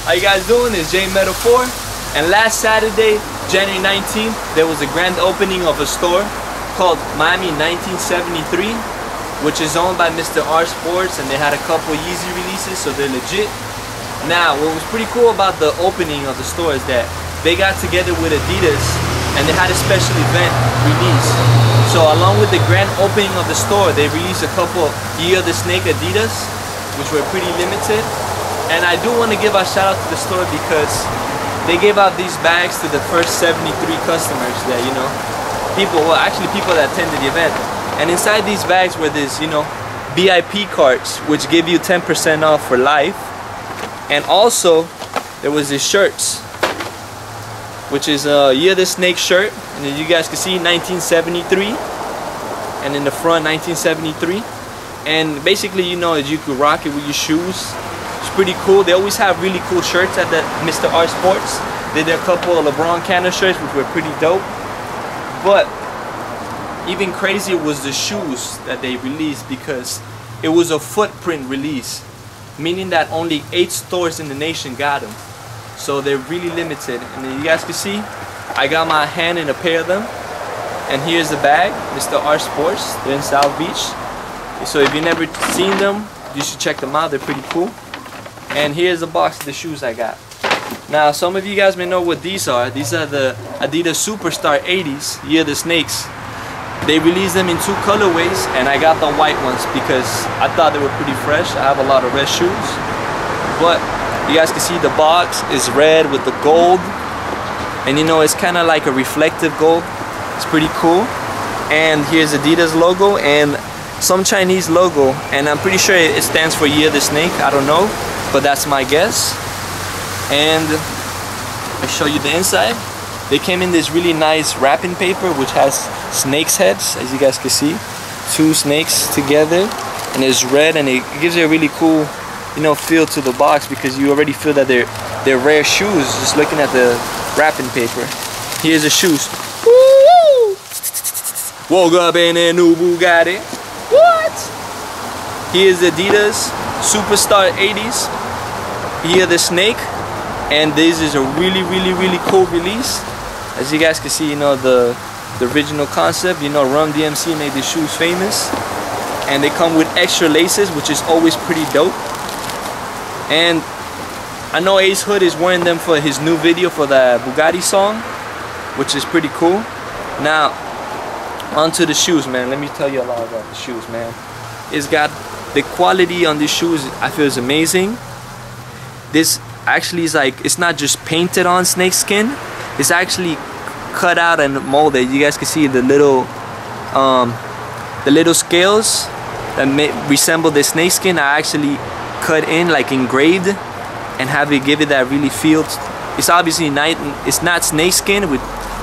How you guys doing? It's J Metaphor. And last Saturday, January 19th, there was a grand opening of a store called Miami 1973, which is owned by Mr. R Sports, and they had a couple Yeezy releases, so they're legit. Now, what was pretty cool about the opening of the store is that they got together with Adidas and they had a special event release. So along with the grand opening of the store, they released a couple Year of the Snake Adidas, which were pretty limited. And I do want to give a shout out to the store because they gave out these bags to the first 73 customers that, you know, people that attended the event. And inside these bags were these, you know, VIP cards, which give you 10% off for life. And also, there was these shirts, which is a Year of the Snake shirt. And as you guys can see, 1973. And in the front, 1973. And basically, you know, you could rock it with your shoes. It's pretty cool. They always have really cool shirts at the Mr. R Sports. They did a couple of LeBron Cannon shirts, which were pretty dope. But even crazier was the shoes that they released, because it was a footprint release, meaning that only 8 stores in the nation got them. So they're really limited. And then you guys can see, I got my hand in a pair of them. And here's the bag, Mr. R Sports. They're in South Beach. So if you've never seen them, you should check them out. They're pretty cool. And here's a box of the shoes I got. Now, some of you guys may know what these are. These are the Adidas Superstar 80s, Year of the Snakes. They released them in 2 colorways, and I got the white ones because I thought they were pretty fresh. I have a lot of red shoes. But you guys can see the box is red with the gold. And you know, it's kind of like a reflective gold. It's pretty cool. And here's Adidas logo and some Chinese logo, and I'm pretty sure it stands for Year of the Snake. I don't know, but that's my guess. And I'll show you the inside. They came in this really nice wrapping paper, which has snakes' heads, as you guys can see. 2 snakes together, and it's red, and it gives it a really cool, you know, feel to the box, because you already feel that they're rare shoes just looking at the wrapping paper. Here's the shoes. Woo! Woke up in a new Bugatti. What? Here's Adidas Superstar 80s, Year of the Snake, and this is a really cool release. As you guys can see, you know, the original concept, you know, Run DMC made these shoes famous, and they come with extra laces, which is always pretty dope. And I know Ace Hood is wearing them for his new video for the Bugatti song, which is pretty cool. Now, onto the shoes, man. Let me tell you a lot about the shoes, man. It's got the quality on these shoes, I feel, is amazing. This actually is like, it's not just painted on snake skin. It's actually cut out and molded. You guys can see the little scales that resemble the snake skin are actually cut in, like engraved, and have it give it that really feel. It's obviously not, it's not snake skin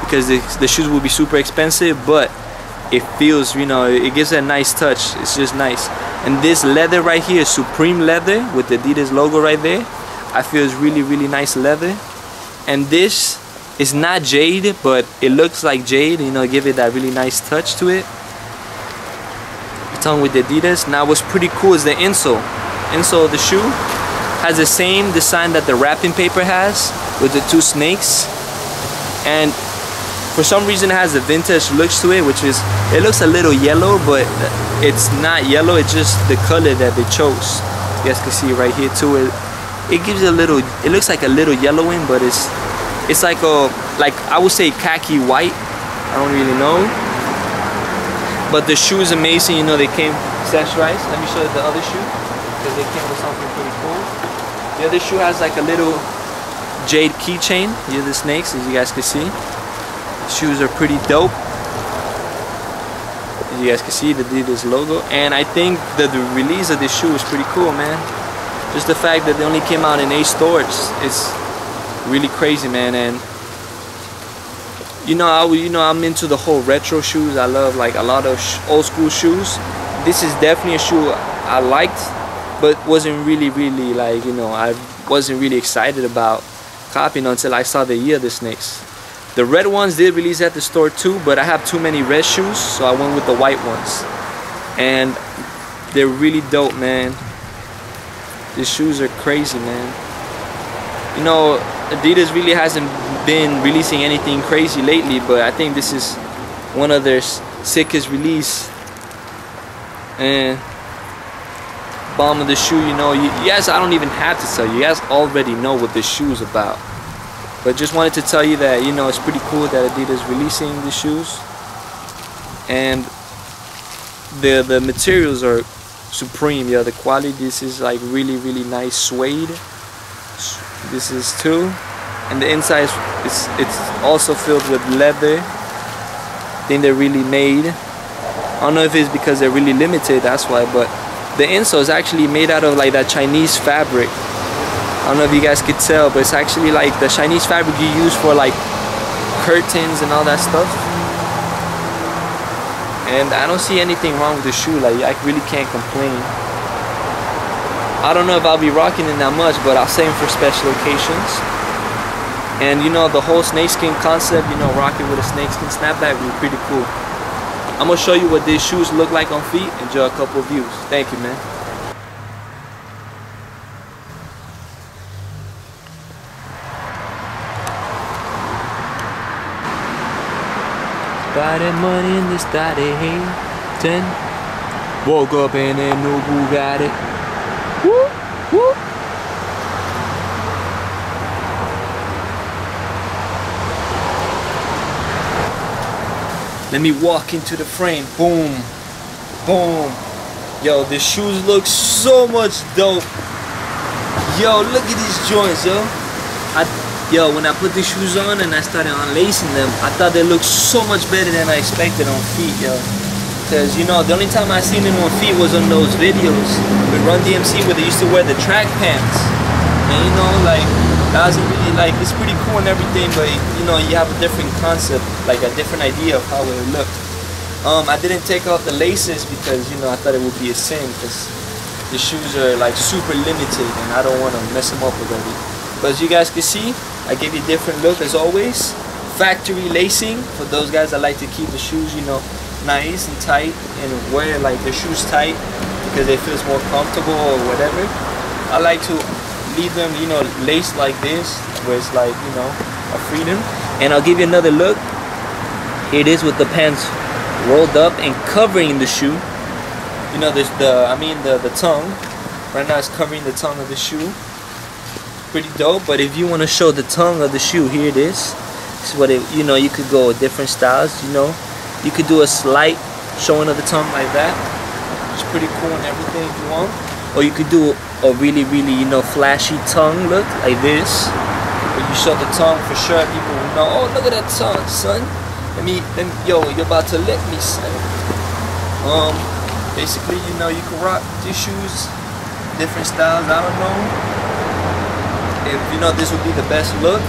because the shoes will be super expensive, but it feels, you know, it gives it a nice touch. It's just nice. And this leather right here is Supreme leather with the Adidas logo right there. I feel it's really nice leather. And this is not jade, but it looks like jade, you know, give it that really nice touch to it. Tongue with the Adidas. Now what's pretty cool is the insole. Insole of the shoe has the same design that the wrapping paper has, with the 2 snakes. And for some reason it has a vintage looks to it, which is, it looks a little yellow, but it's not yellow, it's just the color that they chose. You guys can see right here too, it gives it a little, it looks like a little yellowing, but it's like I would say khaki white. I don't really know. But the shoe is amazing, you know, they came accessorized. Let me show you the other shoe, because they came with something pretty cool. The other shoe has like a little jade keychain. Here are the snakes, as you guys can see. Shoes are pretty dope. As you guys can see, the Adidas logo. And I think that the release of this shoe is pretty cool, man. Just the fact that they only came out in 8 stores, it's really crazy, man. And you know, I'm into the whole retro shoes. I love like a lot of old school shoes. This is definitely a shoe I liked, but wasn't really like, you know, I wasn't really excited about copying until I saw the Year of the Snakes. The red ones did release at the store too, but I have too many red shoes, so I went with the white ones. And they're really dope, man. These shoes are crazy, man. You know, Adidas really hasn't been releasing anything crazy lately, but I think this is one of their sickest release. And bomb of the shoe, you know, you guys, I don't even have to tell you, you guys already know what this shoe is about. But just wanted to tell you that, you know, it's pretty cool that Adidas is releasing the shoes. And the materials are supreme, yeah. The quality, this is like really nice suede. This is too. And the inside is it's also filled with leather. I think they're really made. I don't know if it's because they're really limited, that's why, but the insole is actually made out of like that Chinese fabric. I don't know if you guys could tell, but it's actually like the Chinese fabric you use for like curtains and all that stuff. And I don't see anything wrong with the shoe, like I really can't complain. I don't know if I'll be rocking it that much, but I'll save them for special occasions. And you know, the whole snakeskin concept, you know, rocking with a snakeskin snapback would be pretty cool. I'm gonna show you what these shoes look like on feet. Enjoy a couple of views. Thank you, man. Started money in the started hating. Woke up and then no Bugatti. Woo, woo. Let me walk into the frame. Boom, boom. Yo, the shoes look so much dope. Yo, look at these joints, yo. Yo, when I put these shoes on and I started unlacing them, I thought they looked so much better than I expected on feet, yo. Cause you know, the only time I seen them on feet was on those videos with Run DMC where they used to wear the track pants. And you know, like, that wasn't really, like, it's pretty cool and everything, but you know, you have a different concept, like a different idea of how it would look. I didn't take off the laces because, you know, I thought it would be a sin, because the shoes are like super limited and I don't want to mess them up already. But as you guys can see, I gave you a different look as always. Factory lacing for those guys that like to keep the shoes, you know, nice and tight and wear like the shoes tight because it feels more comfortable or whatever. I like to leave them, you know, laced like this, where it's like, you know, a freedom. And I'll give you another look. Here it is with the pants rolled up and covering the shoe. You know, there's the tongue. Right now it's covering the tongue of the shoe. Pretty dope. But if you want to show the tongue of the shoe, here it is. This is what it, you know, you could go with different styles, you know. You could do a slight showing of the tongue like that. It's pretty cool and everything if you want. Or you could do a really, you know, flashy tongue look like this. When you show the tongue, for sure people will know, oh, look at that tongue, son. Yo, you're about to lick me, son. Basically, you know, you can rock these shoes, different styles, I don't know. If you know, this would be the best look.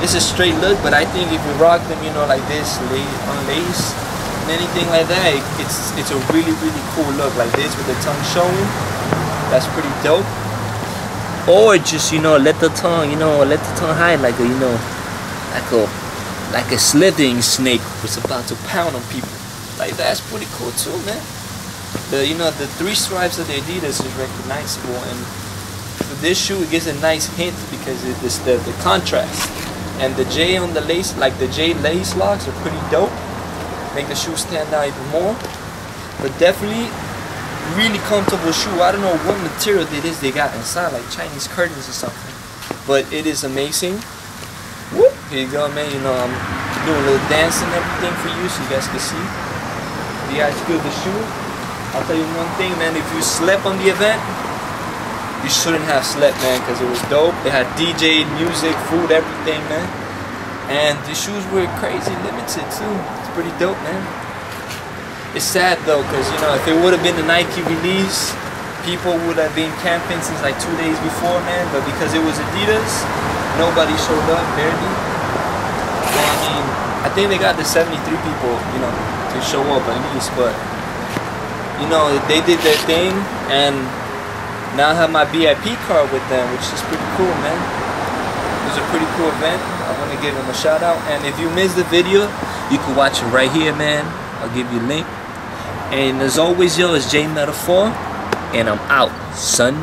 This is straight look, but I think if you rock them, you know, like this, unlace, and anything like that, it's a really cool look like this with the tongue showing. That's pretty dope. Or just, you know, let the tongue, you know, let the tongue hide like a, you know, like a slithering snake was about to pound on people. Like that's pretty cool too, man. You know, the three stripes of the Adidas is recognizable, and for this shoe it gives a nice hint because it's the contrast. And the J on the lace, like the J lace locks, are pretty dope. Make the shoe stand out even more. But definitely, really comfortable shoe. I don't know what material it is they got inside, like Chinese curtains or something. But it is amazing. Whoop! Here you go, man. You know, I'm doing a little dance and everything for you so you guys can see. If you guys feel the shoe, I'll tell you one thing, man. If you slept on the event, you shouldn't have slept, man, because it was dope. They had DJ, music, food, everything, man. And the shoes were crazy limited too. It's pretty dope, man. It's sad though, because you know, if it would have been the Nike release, people would have been camping since like 2 days before, man. But because it was Adidas, nobody showed up, barely. So, I mean, I think they got the 73 people, you know, to show up at least. But you know, they did their thing, and now I have my VIP card with them, which is pretty cool, man. It was a pretty cool event. I want to give them a shout out. And if you missed the video, you can watch it right here, man. I'll give you a link. And as always, yo, it's J Metaphor, and I'm out, son.